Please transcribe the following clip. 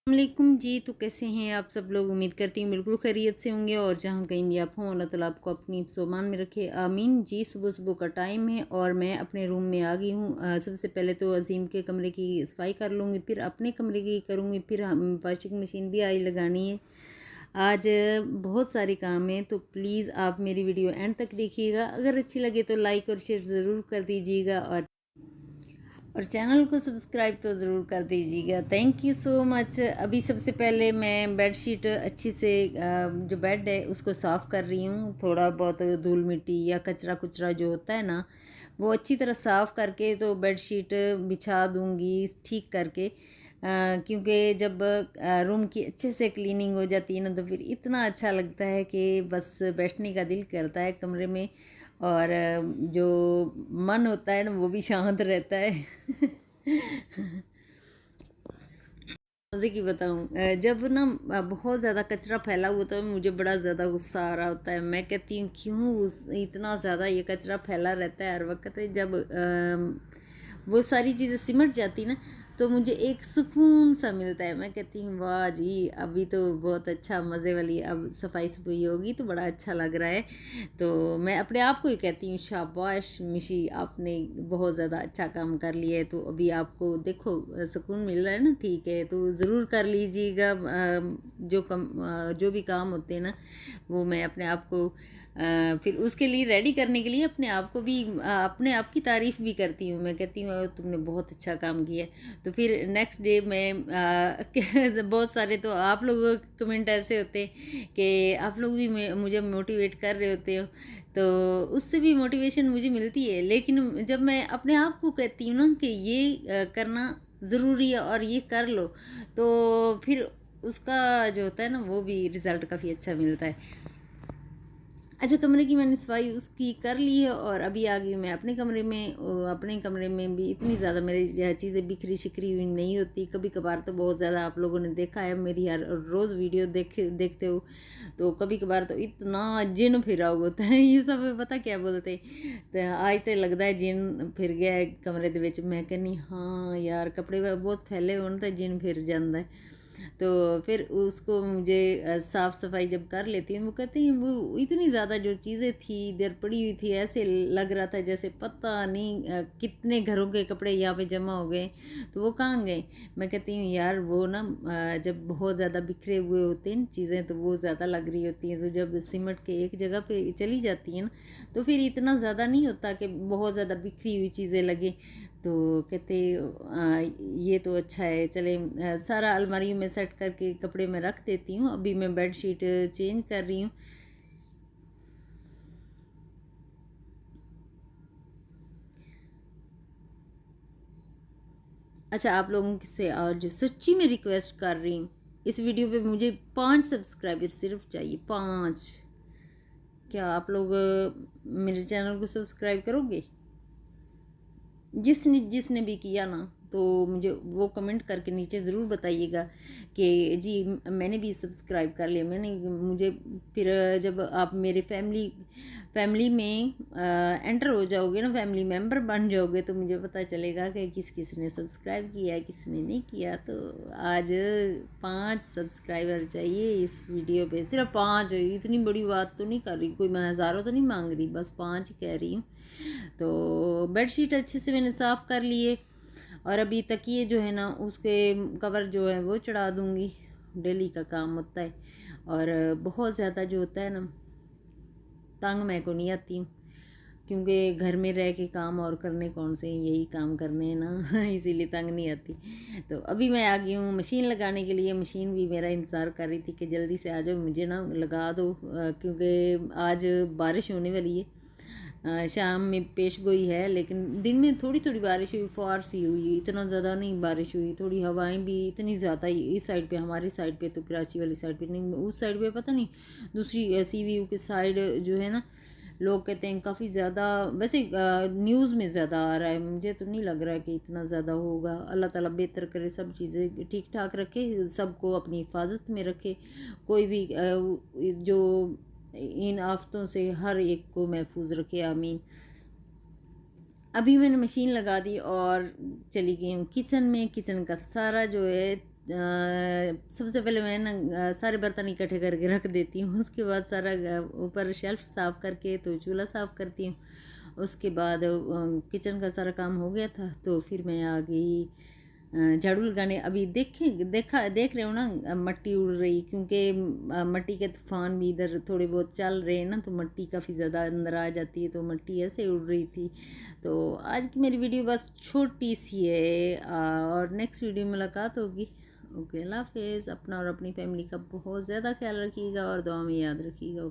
वालेकुम जी। तो कैसे हैं आप सब लोग? उम्मीद करती हूँ बिल्कुल खैरियत से होंगे और जहाँ कहीं भी आप हों अल्लाह ताला आपको अपनी सोमान में रखे, आमीन जी। सुबह सुबह का टाइम है और मैं अपने रूम में आ गई हूँ। सबसे पहले तो अजीम के कमरे की सफाई कर लूँगी, फिर अपने कमरे की करूँगी, फिर हम वॉशिंग मशीन भी आई लगानी है। आज बहुत सारे काम हैं, तो प्लीज़ आप मेरी वीडियो एंड तक देखिएगा। अगर अच्छी लगे तो लाइक और शेयर ज़रूर कर दीजिएगा और चैनल को सब्सक्राइब तो ज़रूर कर दीजिएगा। Thank you so much. अभी सबसे पहले मैं बेडशीट अच्छी से जो बेड है उसको साफ़ कर रही हूँ। थोड़ा बहुत धूल मिट्टी या कचरा कुचरा जो होता है ना, वो अच्छी तरह साफ़ करके तो बेडशीट बिछा दूँगी ठीक करके। क्योंकि जब रूम की अच्छे से क्लीनिंग हो जाती है ना, तो फिर इतना अच्छा लगता है कि बस बैठने का दिल करता है कमरे में। और जो मन होता है ना वो भी शांत रहता है। मज़े की बताऊँ, जब ना बहुत ज़्यादा कचरा फैला हुआ होता है, मुझे बड़ा ज़्यादा गुस्सा आ रहा होता है। मैं कहती हूँ क्यों इतना ज़्यादा ये कचरा फैला रहता है हर वक्त। जब वो सारी चीज़ें सिमट जाती ना, तो मुझे एक सुकून सा मिलता है। मैं कहती हूँ वाह जी, अभी तो बहुत अच्छा मज़े वाली अब सफाई सफाई होगी तो बड़ा अच्छा लग रहा है। तो मैं अपने आप को ही कहती हूँ शाबाश मिशी, आपने बहुत ज़्यादा अच्छा काम कर लिया है। तो अभी आपको देखो सुकून मिल रहा है ना, ठीक है तो ज़रूर कर लीजिएगा। जो भी काम होते हैं ना, वो मैं अपने आप को फिर उसके लिए रेडी करने के लिए अपने आप को भी अपने आप की तारीफ़ भी करती हूँ। मैं कहती हूँ तुमने बहुत अच्छा काम किया। तो फिर नेक्स्ट डे मैं बहुत सारे तो आप लोगों के कमेंट ऐसे होते हैं कि आप लोग भी मुझे मोटिवेट कर रहे होते हो, तो उससे भी मोटिवेशन मुझे मिलती है। लेकिन जब मैं अपने आप को कहती हूँ ना कि ये करना ज़रूरी है और ये कर लो, तो फिर उसका जो होता है ना वो भी रिज़ल्ट काफ़ी अच्छा मिलता है। अच्छा, कमरे की मैंने सफाई उसकी कर ली है और अभी आ गई मैं अपने कमरे में। अपने कमरे में भी इतनी ज़्यादा मेरी चीज़ें बिखरी शिखरी हुई नहीं होती। कभी कभार तो बहुत ज़्यादा आप लोगों ने देखा है मेरी हर रोज़ वीडियो देखते हो, तो कभी कभार तो इतना जिन फिरा हुआ होता है। ये सब पता क्या बोलते, तो आज तो लगता है जिन फिर गया है कमरे ਦੇ ਵਿੱਚ। मैं कहनी हाँ यार, कपड़े बहुत फैले होने तो जिन फिर जाता है। तो फिर उसको मुझे साफ़ सफाई जब कर लेती हूँ, वो कहते हैं वो इतनी ज़्यादा जो चीज़ें थी इधर पड़ी हुई थी, ऐसे लग रहा था जैसे पता नहीं कितने घरों के कपड़े यहाँ पे जमा हो गए, तो वो कहाँ गए। मैं कहती हूँ यार वो ना जब बहुत ज़्यादा बिखरे हुए होते हैं चीज़ें तो वो ज़्यादा लग रही होती हैं, तो जब सिमट के एक जगह पे चली जाती हैं ना, तो फिर इतना ज़्यादा नहीं होता कि बहुत ज़्यादा बिखरी हुई चीज़ें लगे। तो कहते ये तो अच्छा है, चले सारा अलमारी में सेट करके कपड़े में रख देती हूँ। अभी मैं बेड शीट चेंज कर रही हूँ। अच्छा, आप लोगों से और जो सच्ची में रिक्वेस्ट कर रही हूँ, इस वीडियो पे मुझे 5 सब्सक्राइबर सिर्फ चाहिए, 5। क्या आप लोग मेरे चैनल को सब्सक्राइब करोगे? जिसने जिसने भी किया ना, तो मुझे वो कमेंट करके नीचे ज़रूर बताइएगा कि जी मैंने भी सब्सक्राइब कर लिया। मैंने मुझे फिर जब आप मेरे फैमिली में एंटर हो जाओगे ना, फैमिली मेंबर बन जाओगे, तो मुझे पता चलेगा कि किस किस ने सब्सक्राइब किया किसने नहीं किया। तो आज 5 सब्सक्राइबर चाहिए इस वीडियो पे, सिर्फ 5। इतनी बड़ी बात तो नहीं कर रही, कोई मैं हज़ारों तो नहीं मांग रही, बस 5 कह रही हूँ। तो बेडशीट अच्छे से मैंने साफ़ कर लिए और अभी तकिए जो है ना उसके कवर जो है वो चढ़ा दूँगी। डेली का काम होता है और बहुत ज़्यादा जो होता है ना, तंग मैं को नहीं आती हूँ, क्योंकि घर में रह के काम और करने कौन से यही काम करने हैं ना। इसीलिए तंग नहीं आती। तो अभी मैं आ गई हूँ मशीन लगाने के लिए। मशीन भी मेरा इंतज़ार कर रही थी कि जल्दी से आ जाओ, मुझे ना लगा दो, क्योंकि आज बारिश होने वाली है। शाम में पेश गोई है, लेकिन दिन में थोड़ी थोड़ी बारिश हुई, फुहार सी हुई, इतना ज़्यादा नहीं बारिश हुई। थोड़ी हवाएं भी इतनी ज़्यादा इस साइड पे, हमारी साइड पे तो कराची वाली साइड पे नहीं, उस साइड पे पता नहीं दूसरी सी वी के साइड जो है ना, लोग कहते हैं काफ़ी ज़्यादा। वैसे न्यूज़ में ज़्यादा आ रहा है, मुझे तो नहीं लग रहा है कि इतना ज़्यादा होगा। अल्लाह ताला बेहतर करे, सब चीज़ें ठीक ठाक रखे, सबको अपनी हिफाजत में रखे। कोई भी जो इन आफतों से हर एक को महफूज रखे, आमीन। अभी मैंने मशीन लगा दी और चली गई हूँ किचन में। किचन का सारा जो है सबसे पहले मैं ना सारे बर्तन इकट्ठे करके रख देती हूँ। उसके बाद सारा ऊपर शेल्फ साफ़ करके तो चूल्हा साफ़ करती हूँ। उसके बाद किचन का सारा काम हो गया था तो फिर मैं आ गई झाड़ू लगाने। अभी देख रहे हो ना मट्टी उड़ रही, क्योंकि मट्टी के तूफान भी इधर थोड़े बहुत चल रहे हैं ना, तो मट्टी काफ़ी ज़्यादा अंदर आ जाती है, तो मट्टी ऐसे उड़ रही थी। तो आज की मेरी वीडियो बस छोटी सी है, और नेक्स्ट वीडियो में मुलाकात होगी। ओके, अल्लाह हाफिज़। अपना और अपनी फैमिली का बहुत ज़्यादा ख्याल रखिएगा और दुआ में याद रखिएगा।